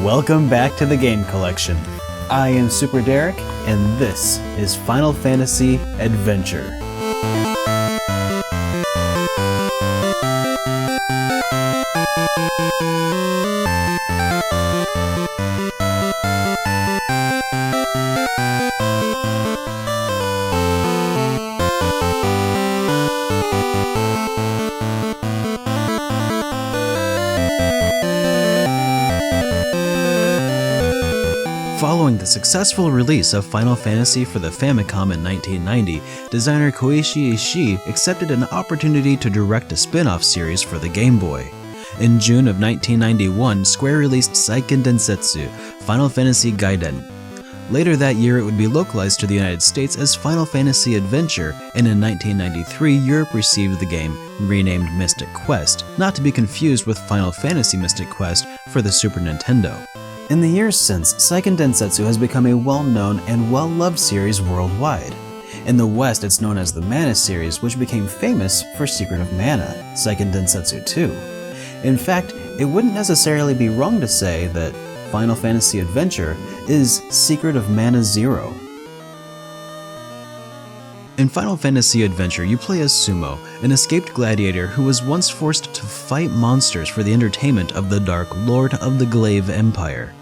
Welcome back to the Game Collection. I am SuperDerek, and this is Final Fantasy Adventure. Following the successful release of Final Fantasy for the Famicom in 1990, designer Koichi Ishii accepted an opportunity to direct a spin-off series for the Game Boy. In June of 1991, Square released Seiken Densetsu, Final Fantasy Gaiden. Later that year, it would be localized to the United States as Final Fantasy Adventure, and in 1993, Europe received the game, renamed Mystic Quest, not to be confused with Final Fantasy Mystic Quest for the Super Nintendo. In the years since, Seiken Densetsu has become a well-known and well-loved series worldwide. In the West, it's known as the Mana series, which became famous for Secret of Mana, Seiken Densetsu 2. In fact, it wouldn't necessarily be wrong to say that Final Fantasy Adventure is Secret of Mana 0. In Final Fantasy Adventure, you play as Sumo, an escaped gladiator who was once forced to fight monsters for the entertainment of the Dark Lord of the Glaive Empire.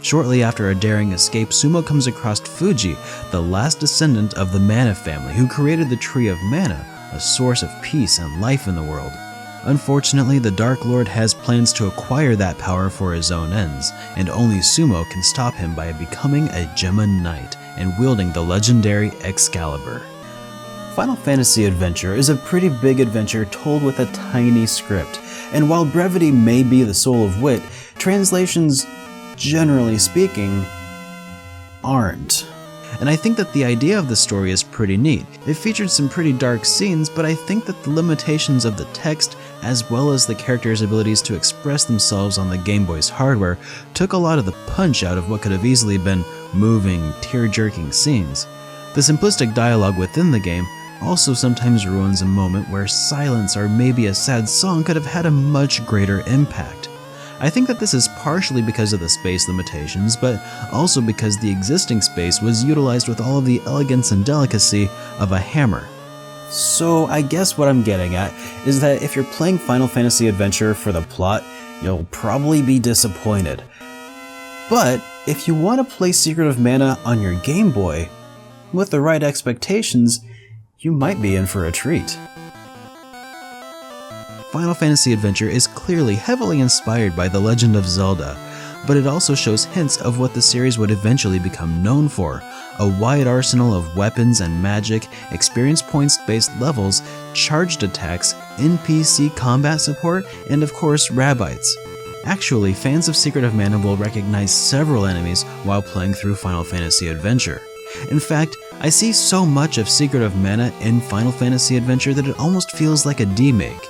Shortly after a daring escape, Sumo comes across Fuji, the last descendant of the Mana family who created the Tree of Mana, a source of peace and life in the world. Unfortunately, the Dark Lord has plans to acquire that power for his own ends, and only Sumo can stop him by becoming a Gemma Knight and wielding the legendary Excalibur. Final Fantasy Adventure is a pretty big adventure told with a tiny script, and while brevity may be the soul of wit, translations, generally speaking, aren't. And I think that the idea of the story is pretty neat. It featured some pretty dark scenes, but I think that the limitations of the text, as well as the characters' abilities to express themselves on the Game Boy's hardware, took a lot of the punch out of what could have easily been moving, tear-jerking scenes. The simplistic dialogue within the game also sometimes ruins a moment where silence or maybe a sad song could have had a much greater impact. I think that this is partially because of the space limitations, but also because the existing space was utilized with all of the elegance and delicacy of a hammer. So I guess what I'm getting at is that if you're playing Final Fantasy Adventure for the plot, you'll probably be disappointed. But if you want to play Secret of Mana on your Game Boy, with the right expectations, you might be in for a treat. Final Fantasy Adventure is clearly heavily inspired by The Legend of Zelda, but it also shows hints of what the series would eventually become known for: a wide arsenal of weapons and magic, experience points-based levels, charged attacks, NPC combat support, and of course, Rabbites. Actually, fans of Secret of Mana will recognize several enemies while playing through Final Fantasy Adventure. In fact, I see so much of Secret of Mana in Final Fantasy Adventure that it almost feels like a demake.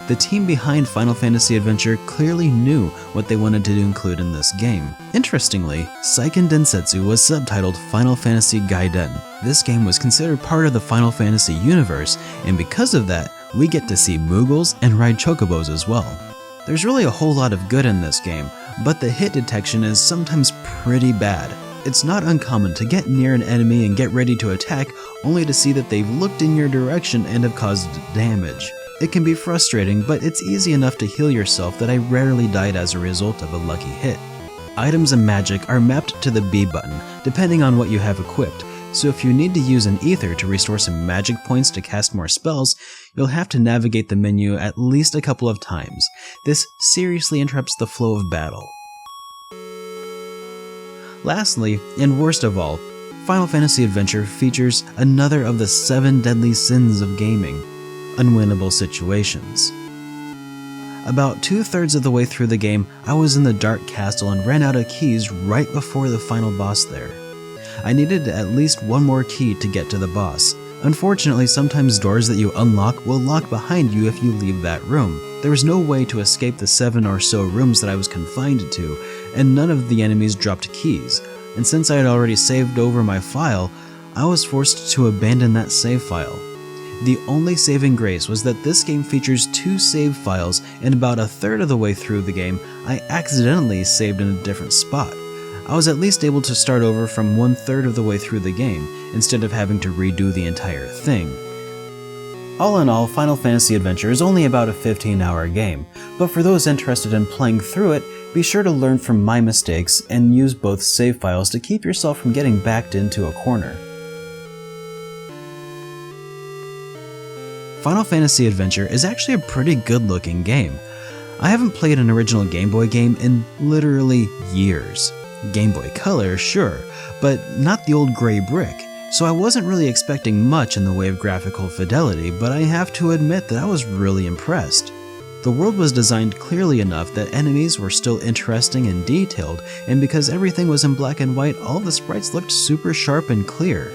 The team behind Final Fantasy Adventure clearly knew what they wanted to include in this game. Interestingly, Seiken Densetsu was subtitled Final Fantasy Gaiden. This game was considered part of the Final Fantasy universe, and because of that, we get to see Moogles and ride chocobos as well. There's really a whole lot of good in this game, but the hit detection is sometimes pretty bad. It's not uncommon to get near an enemy and get ready to attack, only to see that they've looked in your direction and have caused damage. It can be frustrating, but it's easy enough to heal yourself that I rarely died as a result of a lucky hit. Items and magic are mapped to the B button, depending on what you have equipped, so if you need to use an ether to restore some magic points to cast more spells, you'll have to navigate the menu at least a couple of times. This seriously interrupts the flow of battle. Lastly, and worst of all, Final Fantasy Adventure features another of the 7 deadly sins of gaming: unwinnable situations. About 2/3 of the way through the game, I was in the Dark Castle and ran out of keys right before the final boss there. I needed at least one more key to get to the boss, Unfortunately, sometimes doors that you unlock will lock behind you if you leave that room. There was no way to escape the 7 or so rooms that I was confined to, and none of the enemies dropped keys. And since I had already saved over my file, I was forced to abandon that save file. The only saving grace was that this game features 2 save files, and about a third of the way through the game, I accidentally saved in a different spot. I was at least able to start over from 1/3 of the way through the game, instead of having to redo the entire thing. All in all, Final Fantasy Adventure is only about a 15-hour game, but for those interested in playing through it, be sure to learn from my mistakes and use both save files to keep yourself from getting backed into a corner. Final Fantasy Adventure is actually a pretty good-looking game. I haven't played an original Game Boy game in literally years. Game Boy Color, sure, but not the old gray brick, so I wasn't really expecting much in the way of graphical fidelity, but I have to admit that I was really impressed. The world was designed clearly enough that enemies were still interesting and detailed, and because everything was in black and white, all the sprites looked super sharp and clear.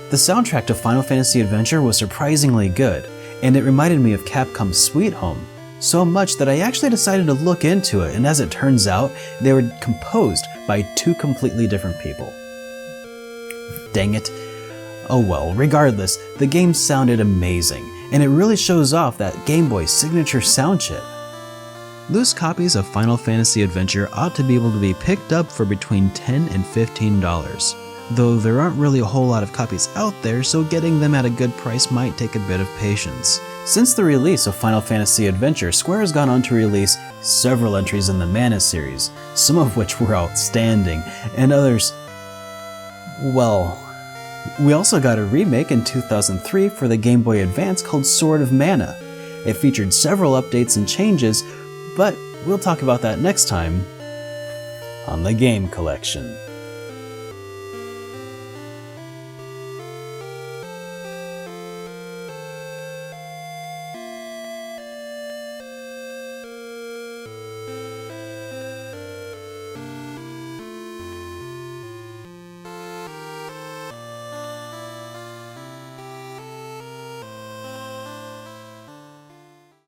The soundtrack to Final Fantasy Adventure was surprisingly good, and it reminded me of Capcom's Sweet Home. So much that I actually decided to look into it, and as it turns out, they were composed by 2 completely different people. Dang it. Oh well, regardless, the game sounded amazing, and it really shows off that Game Boy's signature sound chip. Loose copies of Final Fantasy Adventure ought to be able to be picked up for between $10 and $15, though there aren't really a whole lot of copies out there, so getting them at a good price might take a bit of patience. Since the release of Final Fantasy Adventure, Square has gone on to release several entries in the Mana series, some of which were outstanding, and others, well... We also got a remake in 2003 for the Game Boy Advance called Sword of Mana. It featured several updates and changes, but we'll talk about that next time on the Game Collection.